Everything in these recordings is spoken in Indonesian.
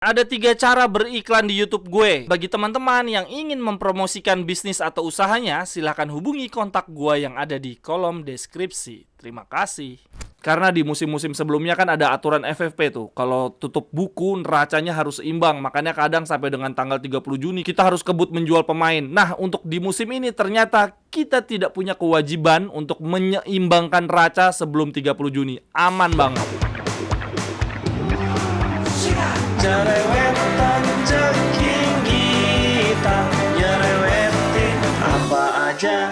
Ada 3 cara beriklan di YouTube gue. Bagi teman-teman yang ingin mempromosikan bisnis atau usahanya, silahkan hubungi kontak gue yang ada di kolom deskripsi. Terima kasih. Karena di musim-musim sebelumnya kan ada aturan FFP tuh. Kalau tutup buku, neracanya harus seimbang. Makanya kadang sampai dengan tanggal 30 Juni kita harus kebut menjual pemain. Nah, untuk di musim ini ternyata kita tidak punya kewajiban untuk menyeimbangkan neraca sebelum 30 Juni. Aman banget. Jerewetan ceking kita, nyerewetin apa aja.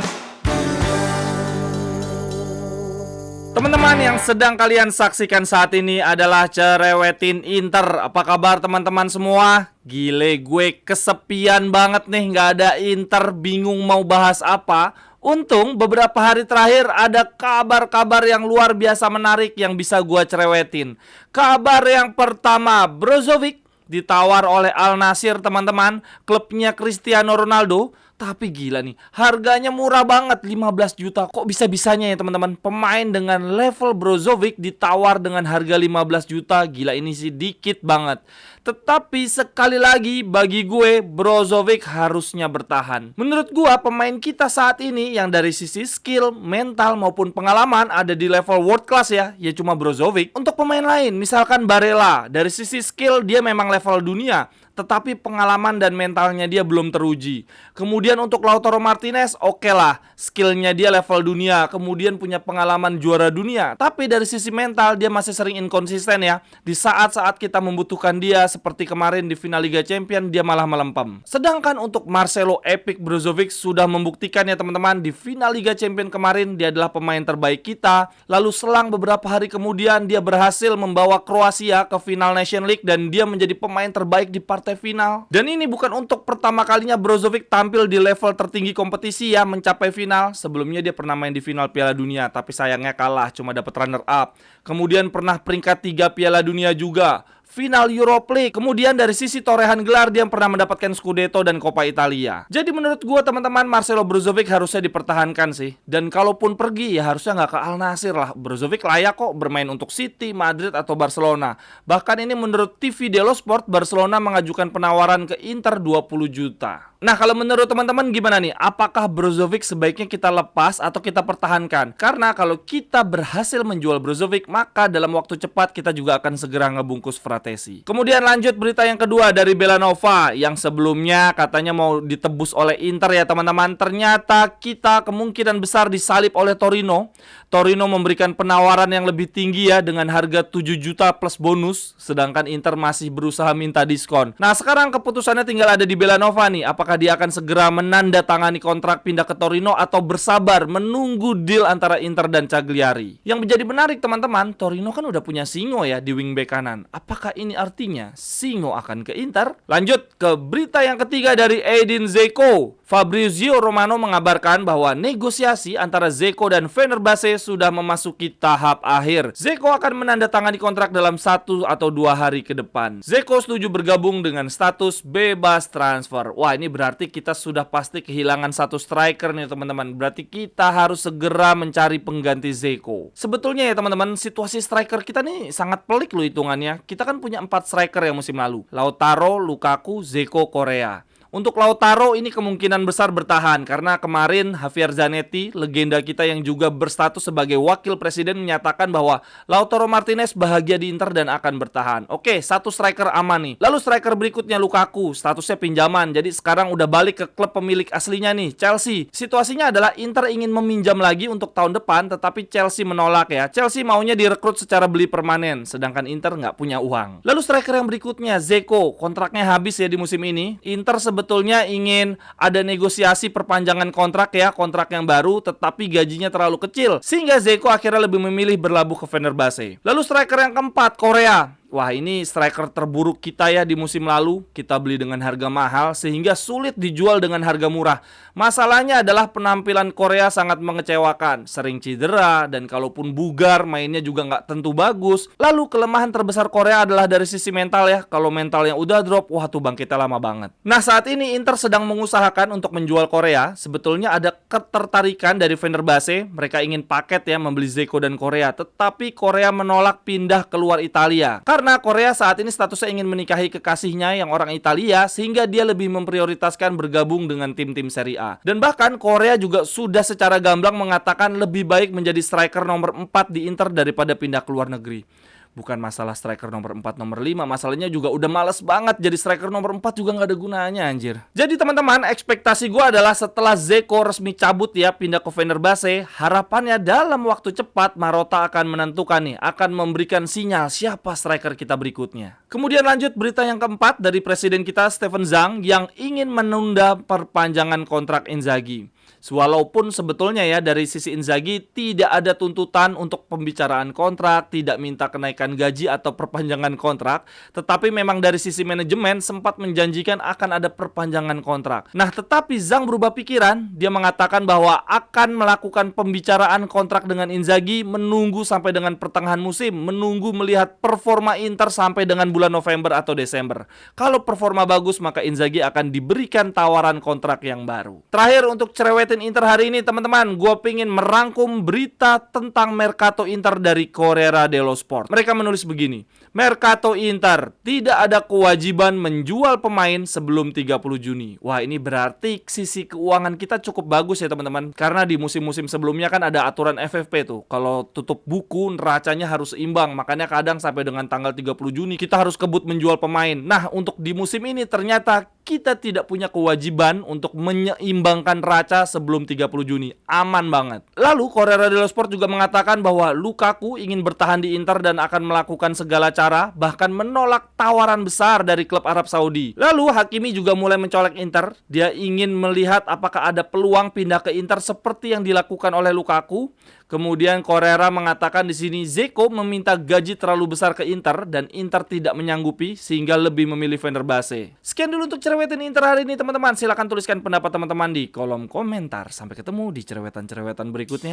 Teman-teman yang sedang kalian saksikan saat ini adalah Cerewetin Inter. Apa kabar teman-teman semua? Gile, gue kesepian banget nih, nggak ada Inter, bingung mau bahas apa. Untung beberapa hari terakhir ada kabar-kabar yang luar biasa menarik yang bisa gue cerewetin. Kabar yang pertama, Brozovic ditawar oleh Al Nassr teman-teman, klubnya Cristiano Ronaldo. Tapi gila nih, harganya murah banget, 15 juta. Kok bisa-bisanya ya teman-teman, pemain dengan level Brozovic ditawar dengan harga 15 juta. Gila, ini sih dikit banget. Tetapi sekali lagi bagi gue, Brozovic harusnya bertahan. Menurut gue pemain kita saat ini yang dari sisi skill, mental maupun pengalaman ada di level world class ya cuma Brozovic. Untuk pemain lain misalkan Barella, dari sisi skill dia memang level dunia, tetapi pengalaman dan mentalnya dia belum teruji. Kemudian untuk Lautaro Martinez, oke lah, skillnya dia level dunia, kemudian punya pengalaman juara dunia. Tapi dari sisi mental dia masih sering inkonsisten ya. Di saat-saat kita membutuhkan dia, seperti kemarin di final Liga Champions, dia malah melempem. Sedangkan untuk Marcelo Epic Brozovic sudah membuktikan ya teman-teman, di final Liga Champions kemarin dia adalah pemain terbaik kita. Lalu selang beberapa hari kemudian dia berhasil membawa Kroasia ke final Nation League dan dia menjadi pemain terbaik di partai final. Dan ini bukan untuk pertama kalinya Brozovic tampil di level tertinggi kompetisi ya, mencapai final. Sebelumnya dia pernah main di final Piala Dunia, tapi sayangnya kalah, cuma dapat runner up. Kemudian pernah peringkat 3 Piala Dunia juga, final Europa League. Kemudian dari sisi torehan gelar dia pernah mendapatkan Scudetto dan Coppa Italia. Jadi menurut gue teman-teman, Marcelo Brozovic harusnya dipertahankan sih. Dan kalaupun pergi ya harusnya nggak ke Al Nassr lah. Brozovic layak kok bermain untuk City, Madrid atau Barcelona. Bahkan ini menurut TV Delo Sport, Barcelona mengajukan penawaran ke Inter 20 juta. Nah, kalau menurut teman-teman gimana nih? Apakah Brozovic sebaiknya kita lepas atau kita pertahankan? Karena kalau kita berhasil menjual Brozovic, maka dalam waktu cepat kita juga akan segera ngebungkus Fratesi. Kemudian lanjut berita yang kedua dari Belanova, yang sebelumnya katanya mau ditebus oleh Inter ya teman-teman. Ternyata kita kemungkinan besar disalip oleh Torino. Torino memberikan penawaran yang lebih tinggi ya, dengan harga 7 juta plus bonus. Sedangkan Inter masih berusaha minta diskon. Nah, sekarang keputusannya tinggal ada di Belanova nih. Apakah dia akan segera menandatangani kontrak pindah ke Torino atau bersabar menunggu deal antara Inter dan Cagliari? Yang menjadi menarik teman-teman, Torino kan udah punya Singo ya di wingback kanan. Apakah ini artinya Singo akan ke Inter? Lanjut ke berita yang ketiga dari Edin Dzeko. Fabrizio Romano mengabarkan bahwa negosiasi antara Dzeko dan Fenerbahce sudah memasuki tahap akhir. Dzeko akan menandatangani kontrak dalam 1 atau 2 hari ke depan. Dzeko setuju bergabung dengan status bebas transfer. Wah, ini berarti kita sudah pasti kehilangan satu striker nih teman-teman. Berarti kita harus segera mencari pengganti Dzeko. Sebetulnya ya teman-teman, situasi striker kita nih sangat pelik loh hitungannya. Kita kan punya 4 striker yang musim lalu. Lautaro, Lukaku, Dzeko, Korea. Untuk Lautaro ini kemungkinan besar bertahan karena kemarin Javier Zanetti, legenda kita yang juga berstatus sebagai wakil presiden, menyatakan bahwa Lautaro Martinez bahagia di Inter dan akan bertahan. Oke, satu striker aman nih. Lalu striker berikutnya Lukaku, statusnya pinjaman. Jadi sekarang udah balik ke klub pemilik aslinya nih, Chelsea. Situasinya adalah Inter ingin meminjam lagi untuk tahun depan, tetapi Chelsea menolak ya. Chelsea maunya direkrut secara beli permanen, sedangkan Inter nggak punya uang. Lalu striker yang berikutnya Dzeko, kontraknya habis ya di musim ini. Inter sebetulnya ingin ada negosiasi perpanjangan kontrak ya, kontrak yang baru, tetapi gajinya terlalu kecil, sehingga Dzeko akhirnya lebih memilih berlabuh ke Fenerbahce. Lalu striker yang keempat, Korea. Wah, ini striker terburuk kita ya di musim lalu. Kita beli dengan harga mahal sehingga sulit dijual dengan harga murah. Masalahnya adalah penampilan Korea sangat mengecewakan, sering cedera, dan kalaupun bugar mainnya juga nggak tentu bagus. Lalu kelemahan terbesar Korea adalah dari sisi mental ya. Kalau mentalnya udah drop, wah tuh bangkitnya lama banget. Nah, saat ini Inter sedang mengusahakan untuk menjual Korea. Sebetulnya ada ketertarikan dari Fenerbahce. Mereka ingin paket ya membeli Dzeko dan Korea, tetapi Korea menolak pindah keluar Italia. Karena Korea saat ini statusnya ingin menikahi kekasihnya yang orang Italia, sehingga dia lebih memprioritaskan bergabung dengan tim-tim Serie A. Dan bahkan Korea juga sudah secara gamblang mengatakan lebih baik menjadi striker nomor 4 di Inter daripada pindah ke luar negeri. Bukan masalah striker nomor 4, nomor 5, masalahnya juga udah males banget jadi striker nomor 4 juga nggak ada gunanya anjir. Jadi teman-teman, ekspektasi gue adalah setelah Dzeko resmi cabut ya pindah ke Fenerbahce, harapannya dalam waktu cepat Marotta akan menentukan nih, akan memberikan sinyal siapa striker kita berikutnya. Kemudian lanjut berita yang keempat dari presiden kita Steven Zhang yang ingin menunda perpanjangan kontrak Inzaghi. Walaupun sebetulnya ya dari sisi Inzaghi tidak ada tuntutan untuk pembicaraan kontrak, tidak minta kenaikan gaji atau perpanjangan kontrak, tetapi memang dari sisi manajemen sempat menjanjikan akan ada perpanjangan kontrak. Nah, tetapi Zhang berubah pikiran, dia mengatakan bahwa akan melakukan pembicaraan kontrak dengan Inzaghi menunggu sampai dengan pertengahan musim, menunggu melihat performa Inter sampai dengan bulan November atau Desember. Kalau performa bagus maka Inzaghi akan diberikan tawaran kontrak yang baru. Terakhir untuk cerewet Inter hari ini teman-teman, gue pingin merangkum berita tentang Mercato Inter dari Corriere dello Sport. Mereka menulis begini, Mercato Inter, tidak ada kewajiban menjual pemain sebelum 30 Juni. Wah, ini berarti sisi keuangan kita cukup bagus ya teman-teman. Karena di musim-musim sebelumnya kan ada aturan FFP tuh, kalau tutup buku neracanya harus seimbang. Makanya kadang sampai dengan tanggal 30 Juni kita harus kebut menjual pemain. Nah, untuk di musim ini ternyata kita tidak punya kewajiban untuk menyeimbangkan raca sebelum 30 Juni. Aman banget. Lalu Corriere dello Sport juga mengatakan bahwa Lukaku ingin bertahan di Inter dan akan melakukan segala cara, bahkan menolak tawaran besar dari klub Arab Saudi. Lalu Hakimi juga mulai mencolek Inter. Dia ingin melihat apakah ada peluang pindah ke Inter seperti yang dilakukan oleh Lukaku. Kemudian Corriere mengatakan di sini Dzeko meminta gaji terlalu besar ke Inter dan Inter tidak menyanggupi sehingga lebih memilih Fenerbahce. Sekian dulu untuk cerewetan Inter hari ini teman-teman. Silahkan tuliskan pendapat teman-teman di kolom komentar. Sampai ketemu di cerewetan-cerewetan berikutnya.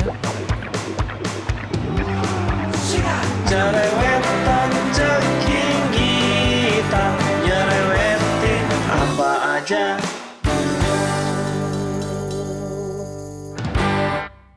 Cerewetan ceking kita, nyerewetin apa aja.